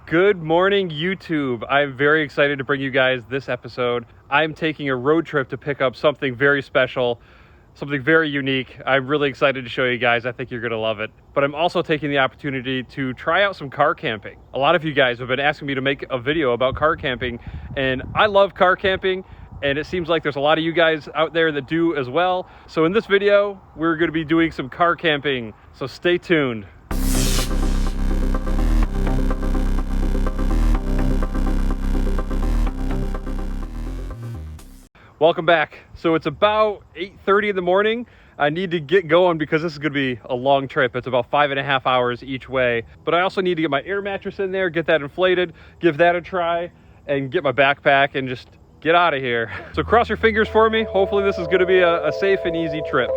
Good morning, YouTube. I'm very excited to bring you guys this episode. I'm taking a road trip to pick up something very special, something very unique. I'm really excited to show you guys. I think you're going to love it. But I'm also taking the opportunity to try out some car camping. A lot of you guys have been asking me to make a video about car camping, and I love car camping, and it seems like there's a lot of you guys out there that do as well. So in this video, we're going to be doing some car camping, so stay tuned. Welcome back. So it's about 8:30 in the morning. I need to get going because this is going to be a long trip. It's about 5.5 hours each way. But I also need to get my air mattress in there, get that inflated, give that a try, and get my backpack and just get out of here. So cross your fingers for me. Hopefully this is going to be a safe and easy trip.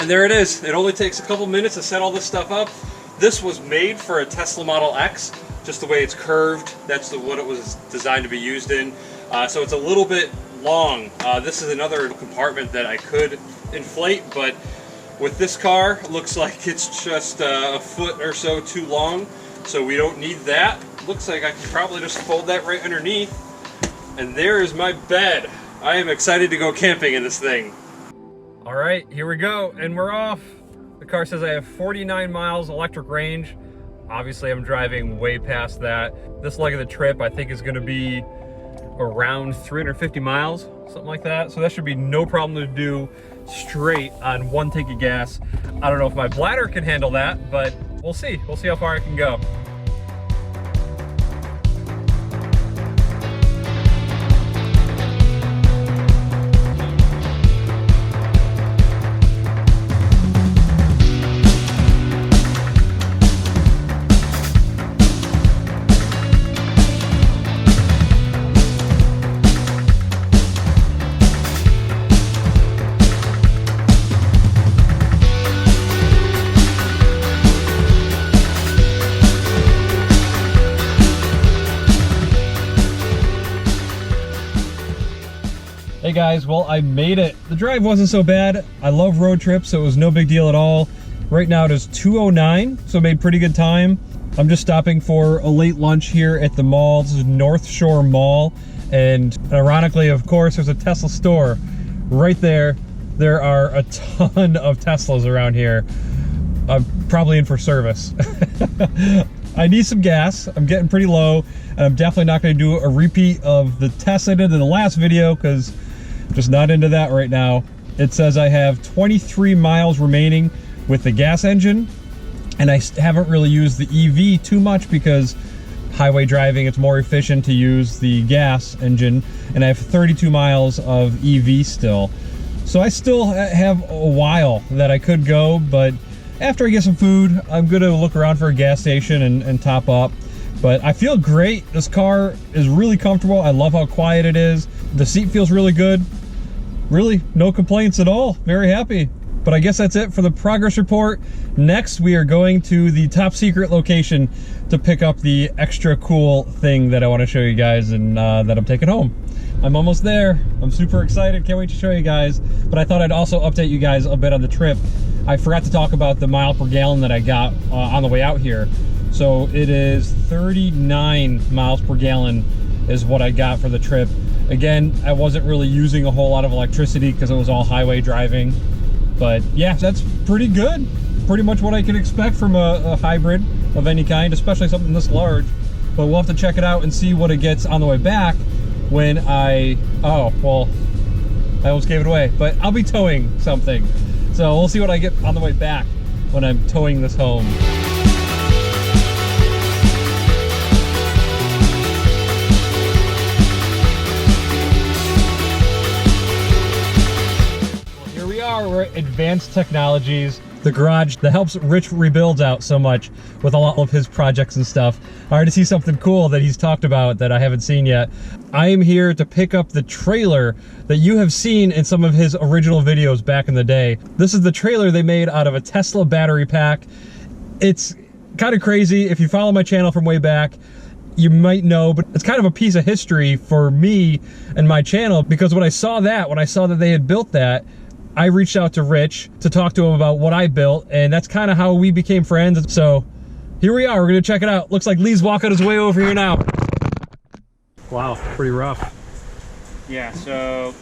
There it is. It only takes a couple minutes to set all this stuff up. This was made for a Tesla Model X, just the way it's curved. That's what it was designed to be used in. So it's a little bit long. This is another compartment that I could inflate, but with this car, it looks like it's just a foot or so too long. So we don't need that. Looks like I can probably just fold that right underneath. And there is my bed. I am excited to go camping in this thing. All right, here we go, and we're off. The car says I have 49 miles electric range. Obviously, I'm driving way past that. This leg of the trip, I think, is gonna be around 350 miles, something like that. So that should be no problem to do straight on one tank of gas. I don't know if my bladder can handle that, but we'll see. We'll see how far I can go. Hey guys, well, I made it. The drive wasn't so bad. I love road trips, so it was no big deal at all. Right now it is 2:09, so I made pretty good time. I'm just stopping for a late lunch here at the mall. This is North Shore Mall, and ironically, of course, there's a Tesla store right there. There are a ton of Teslas around here. I'm probably in for service. I need some gas. I'm getting pretty low, and I'm definitely not going to do a repeat of the test I did in the last video because I'm just not into that right now. It says I have 23 miles remaining with the gas engine, and I haven't really used the EV too much because highway driving, it's more efficient to use the gas engine, and I have 32 miles of EV still. So I still have a while that I could go, but after I get some food, I'm gonna look around for a gas station and top up. But I feel great. This car is really comfortable. I love how quiet it is. The seat feels really good. Really, no complaints at all. Very happy. But I guess that's it for the progress report. Next, we are going to the top secret location to pick up the extra cool thing that I want to show you guys and that I'm taking home. I'm almost there. I'm super excited. Can't wait to show you guys. But I thought I'd also update you guys a bit on the trip. I forgot to talk about the mile per gallon that I got on the way out here. So it is 39 miles per gallon is what I got for the trip. Again, I wasn't really using a whole lot of electricity because it was all highway driving. But yeah, that's pretty good. Pretty much what I could expect from a hybrid of any kind, especially something this large. But we'll have to check it out and see what it gets on the way back. when I almost gave it away, but I'll be towing something. So we'll see what I get on the way back when I'm towing this home. Well, here we are, we're at Advanced Technologies, the garage that helps Rich rebuilds out so much with a lot of his projects and stuff. I already see something cool that he's talked about that I haven't seen yet. I am here to pick up the trailer that you have seen in some of his original videos back in the day. This is the trailer they made out of a Tesla battery pack. It's kind of crazy. If you follow my channel from way back, you might know, but it's kind of a piece of history for me and my channel, because when I saw that they had built that, I reached out to Rich to talk to him about what I built, and that's kind of how we became friends. So here we are, we're gonna check it out. Looks like Lee's walking his way over here now. Wow, pretty rough. Yeah, so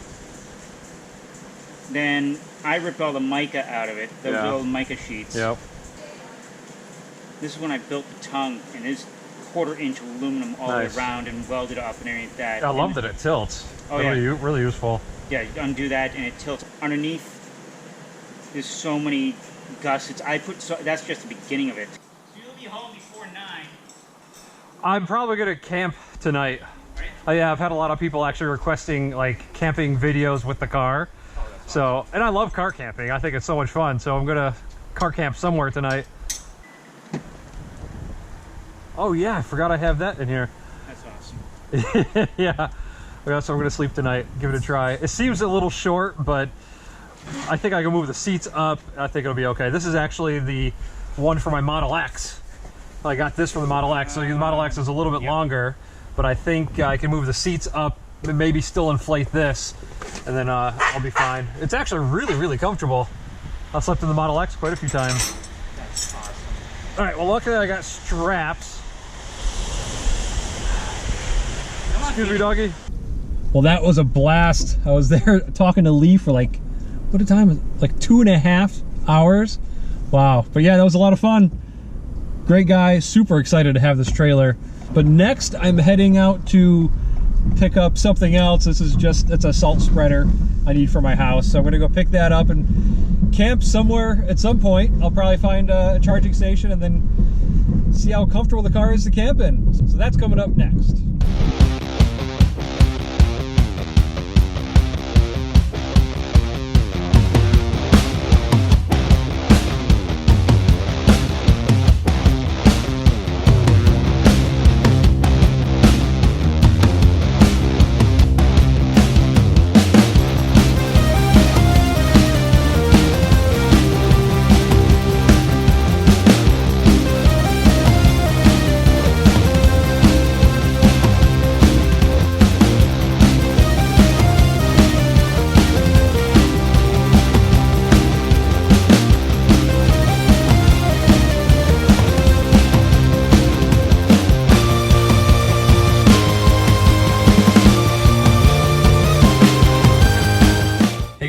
then I ripped all the mica out of it, those old mica sheets. Yep. This is when I built the tongue, and it's 1/4 inch aluminum all the way around and welded up and everything like that. I love that it tilts. Oh, really useful. Yeah, you undo that and it tilts. Underneath, there's so many gussets. That's just the beginning of it. So you'll be home before 9. I'm probably gonna camp tonight. Right? Yeah, I've had a lot of people actually requesting like camping videos with the car. Oh, so, and I love car camping. I think it's so much fun. So I'm gonna car camp somewhere tonight. Oh yeah, I forgot I have that in here. That's awesome. Yeah. So I'm gonna sleep tonight, give it a try. It seems a little short, but I think I can move the seats up. I think it'll be okay. This is actually the one for my Model X. I got this from the Model X, so the Model X is a little bit longer, but I think I can move the seats up and maybe still inflate this, and then I'll be fine. It's actually really comfortable. I've slept in the Model X quite a few times. That's awesome. All right, well, luckily I got straps. Excuse me, doggy. Well, that was a blast. I was there talking to Lee for like, what a time? Like 2.5 hours. Wow. But yeah, that was a lot of fun. Great guy. Super excited to have this trailer. But next, I'm heading out to pick up something else. This is it's a salt spreader I need for my house. So I'm going to go pick that up and camp somewhere at some point. I'll probably find a charging station and then see how comfortable the car is to camp in. So that's coming up next.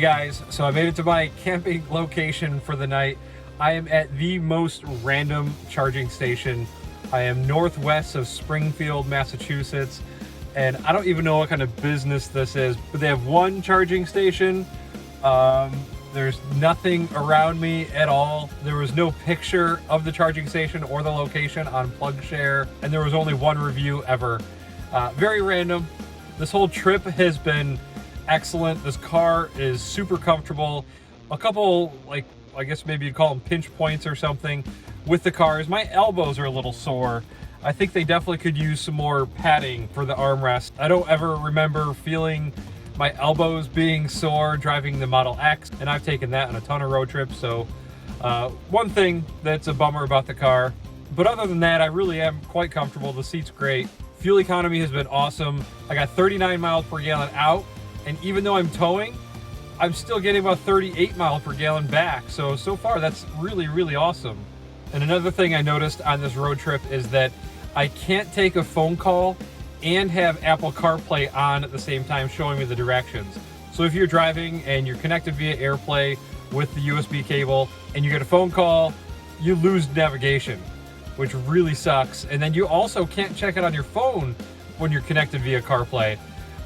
Guys, so I made it to my camping location for the night. I am at the most random charging station. I am northwest of Springfield, Massachusetts, and I don't even know what kind of business this is, but they have one charging station. There's nothing around me at all. There was no picture of the charging station or the location on PlugShare, and there was only one review ever. Very random. This whole trip has been excellent. This car is super comfortable. A couple, like, I guess maybe you'd call them pinch points or something with the car is my elbows are a little sore. I think they definitely could use some more padding for the armrest. I don't ever remember feeling my elbows being sore driving the Model X, and I've taken that on a ton of road trips. So one thing that's a bummer about the car, but other than that, I really am quite comfortable. The seat's great. Fuel economy has been awesome. I got 39 miles per gallon out. And even though I'm towing, I'm still getting about 38 miles per gallon back. So far, that's really awesome. And another thing I noticed on this road trip is that I can't take a phone call and have Apple CarPlay on at the same time showing me the directions. So if you're driving and you're connected via AirPlay with the USB cable and you get a phone call, you lose navigation, which really sucks. And then you also can't check it on your phone when you're connected via CarPlay.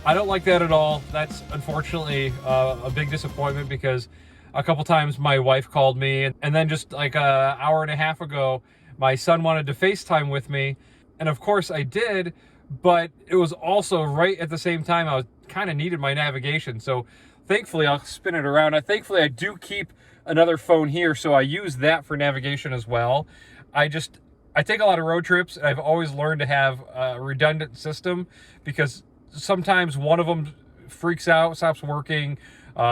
I don't like that at all. That's unfortunately a big disappointment, because a couple times my wife called me, and then just like an hour and a half ago, my son wanted to FaceTime with me, and of course I did, but it was also right at the same time I was kind of needed my navigation. So thankfully, I'll spin it around. Thankfully, I do keep another phone here, so I use that for navigation as well. I take a lot of road trips, and I've always learned to have a redundant system, because sometimes one of them freaks out, stops working.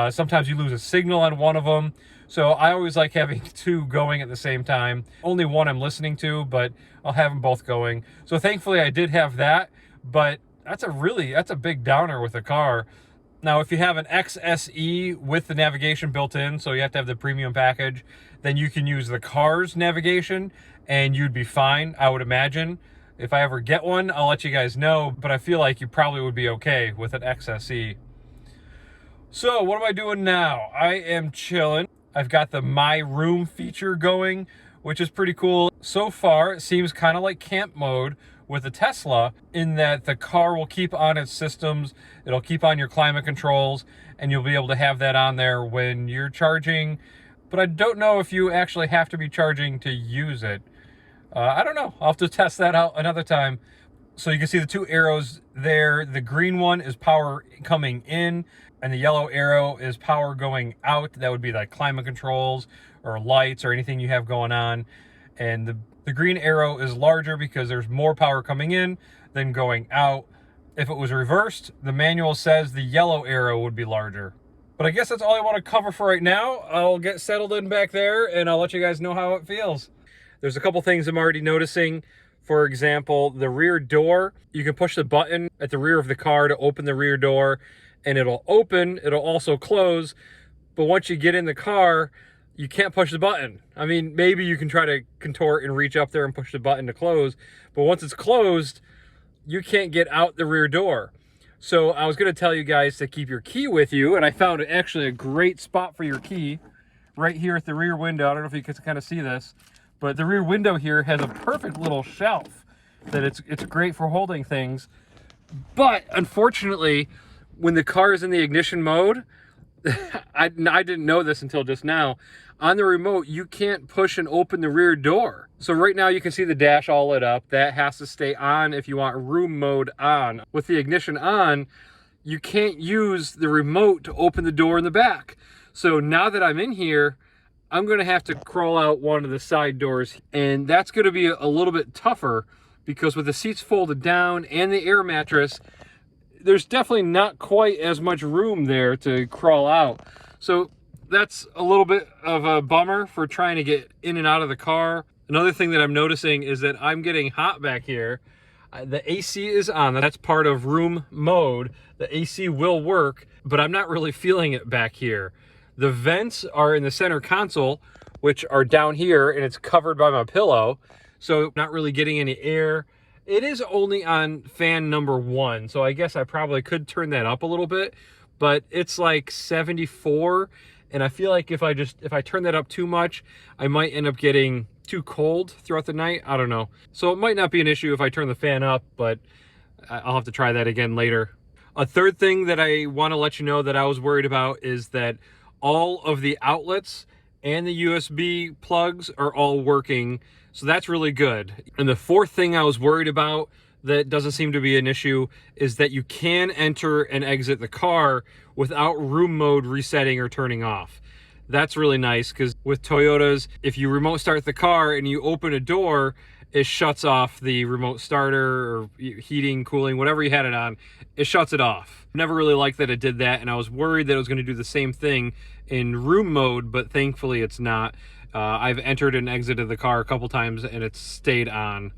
Sometimes you lose a signal on one of them. So I always like having two going at the same time. Only one I'm listening to, but I'll have them both going. So thankfully I did have that, but that's a big downer with a car. Now, if you have an XSE with the navigation built in, so you have to have the premium package, then you can use the car's navigation and you'd be fine, I would imagine. If I ever get one, I'll let you guys know, but I feel like you probably would be okay with an XSE. So what am I doing now? I am chilling. I've got the My Room feature going, which is pretty cool. So far, it seems kind of like camp mode with the Tesla, in that the car will keep on its systems, it'll keep on your climate controls, and you'll be able to have that on there when you're charging. But I don't know if you actually have to be charging to use it. I don't know. I'll have to test that out another time. So you can see the two arrows there. The green one is power coming in, and the yellow arrow is power going out. That would be like climate controls or lights or anything you have going on. And the green arrow is larger because there's more power coming in than going out. If it was reversed, the manual says the yellow arrow would be larger. But I guess that's all I want to cover for right now. I'll get settled in back there, and I'll let you guys know how it feels. There's a couple things I'm already noticing. For example, the rear door, you can push the button at the rear of the car to open the rear door, and it'll open, it'll also close. But once you get in the car, you can't push the button. I mean, maybe you can try to contort and reach up there and push the button to close, but once it's closed, you can't get out the rear door. So I was gonna tell you guys to keep your key with you, and I found actually a great spot for your key right here at the rear window. I don't know if you can kind of see this, but the rear window here has a perfect little shelf that it's great for holding things. But unfortunately, when the car is in the ignition mode, I didn't know this until just now, on the remote, you can't push and open the rear door. So right now you can see the dash all lit up. That has to stay on if you want room mode on. With the ignition on, you can't use the remote to open the door in the back. So now that I'm in here, I'm gonna have to crawl out one of the side doors, and that's gonna be a little bit tougher, because with the seats folded down and the air mattress, there's definitely not quite as much room there to crawl out. So that's a little bit of a bummer for trying to get in and out of the car. Another thing that I'm noticing is that I'm getting hot back here. The AC is on, that's part of room mode. The AC will work, but I'm not really feeling it back here. The vents are in the center console, which are down here, and it's covered by my pillow. So not really getting any air. It is only on fan number 1, so I guess I probably could turn that up a little bit, but it's like 74, and I feel like if I turn that up too much, I might end up getting too cold throughout the night. I don't know. So it might not be an issue if I turn the fan up, but I'll have to try that again later. A third thing that I want to let you know that I was worried about is that all of the outlets and the USB plugs are all working. So that's really good. And the fourth thing I was worried about that doesn't seem to be an issue is that you can enter and exit the car without room mode resetting or turning off. That's really nice, because with Toyotas, if you remote start the car and you open a door, it shuts off the remote starter or heating, cooling, whatever you had it on, it shuts it off. Never really liked that it did that, and I was worried that it was going to do the same thing in room mode, but thankfully it's not. I've entered and exited the car a couple times and it's stayed on.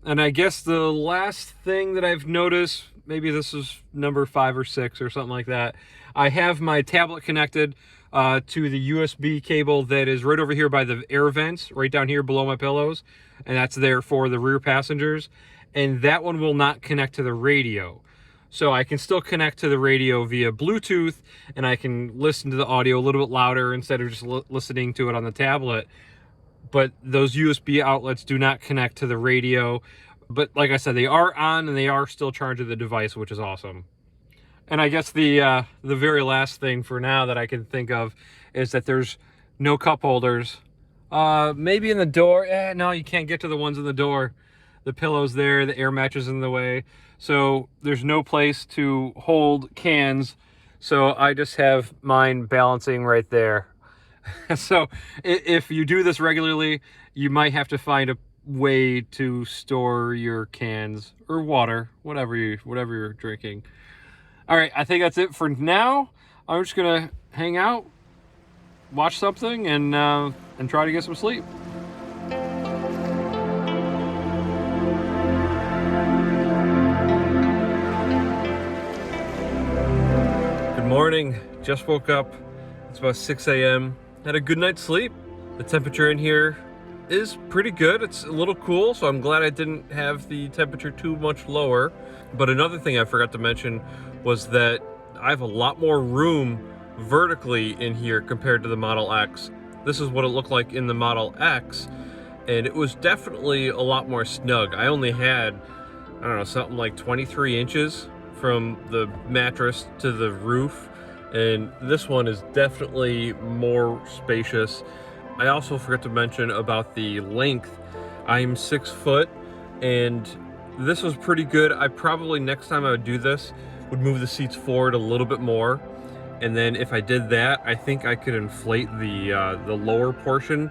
And I guess the last thing that I've noticed, maybe this is number 5 or 6 or something like that, I have my tablet connected to the USB cable that is right over here by the air vents, right down here below my pillows, and that's there for the rear passengers, and that one will not connect to the radio. So I can still connect to the radio via Bluetooth, and I can listen to the audio a little bit louder instead of just listening to it on the tablet. But those USB outlets do not connect to the radio. But like I said, they are on and they are still charging the device, which is awesome. And I guess the very last thing for now that I can think of is that there's no cup holders. Maybe in the door. No, you can't get to the ones in the door. The pillow's there, the air mattress in the way. So there's no place to hold cans. So I just have mine balancing right there. So if you do this regularly, you might have to find a way to store your cans or water, whatever you're drinking. All right, I think that's it for now. I'm just gonna hang out, watch something, and try to get some sleep. Good morning. Just woke up. It's about 6 a.m. Had a good night's sleep. The temperature in here is pretty good. It's a little cool, so I'm glad I didn't have the temperature too much lower. But another thing I forgot to mention was that I have a lot more room vertically in here compared to the Model X. This is what it looked like in the Model X, and it was definitely a lot more snug. I only had, I don't know, something like 23 inches from the mattress to the roof, and this one is definitely more spacious. I also forgot to mention about the length. I'm 6 foot, and this was pretty good. I probably, next time I would do this, would move the seats forward a little bit more. And then if I did that, I think I could inflate the lower portion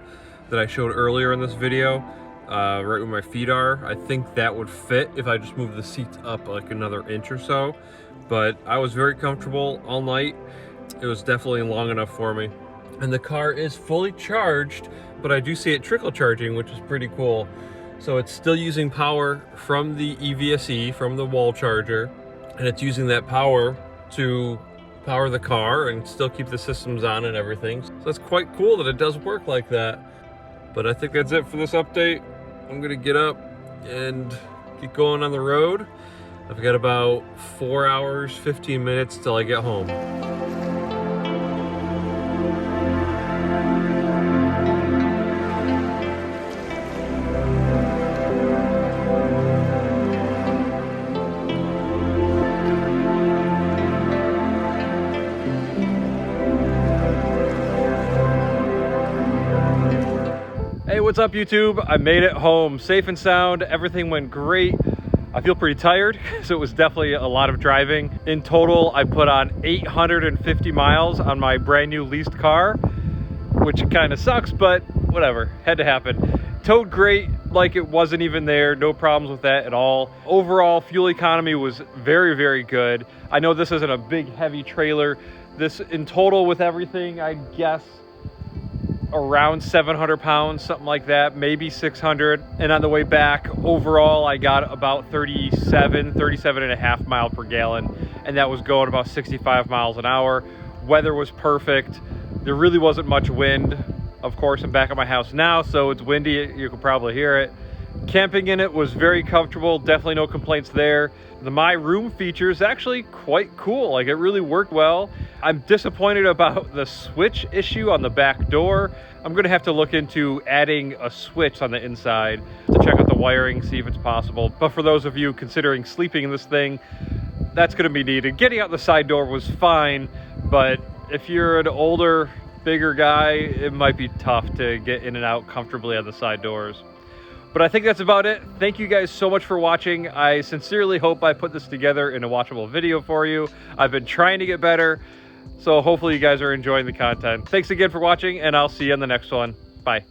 that I showed earlier in this video, right where my feet are. I think that would fit if I just moved the seats up like another inch or so. But I was very comfortable all night. It was definitely long enough for me. And the car is fully charged, but I do see it trickle charging, which is pretty cool. So it's still using power from the EVSE, from the wall charger, and it's using that power to power the car and still keep the systems on and everything. So that's quite cool that it does work like that. But I think that's it for this update. I'm gonna get up and keep going on the road. I've got about 4 hours, 15 minutes till I get home. Hey, what's up YouTube? I made it home safe and sound. Everything went great. I feel pretty tired, so it was definitely a lot of driving. In total, I put on 850 miles on my brand new leased car, which kind of sucks, but whatever, had to happen. Towed great, like it wasn't even there. No problems with that at all. Overall, fuel economy was very, very good. I know this isn't a big, heavy trailer. This, in total with everything, I guess, around 700 pounds, something like that, maybe 600. And on the way back, overall, I got about 37 and a half mile per gallon. And that was going about 65 miles an hour. Weather was perfect. There really wasn't much wind. Of course, I'm back at my house now, so it's windy. You can probably hear it. Camping in it was very comfortable. Definitely no complaints there. The My Room feature is actually quite cool. Like, it really worked well. I'm disappointed about the switch issue on the back door. I'm gonna have to look into adding a switch on the inside to check out the wiring, see if it's possible. But for those of you considering sleeping in this thing, that's gonna be needed. Getting out the side door was fine, but if you're an older, bigger guy, it might be tough to get in and out comfortably on the side doors. But I think that's about it. Thank you guys so much for watching. I sincerely hope I put this together in a watchable video for you. I've been trying to get better, so hopefully you guys are enjoying the content. Thanks again for watching, and I'll see you in the next one. Bye.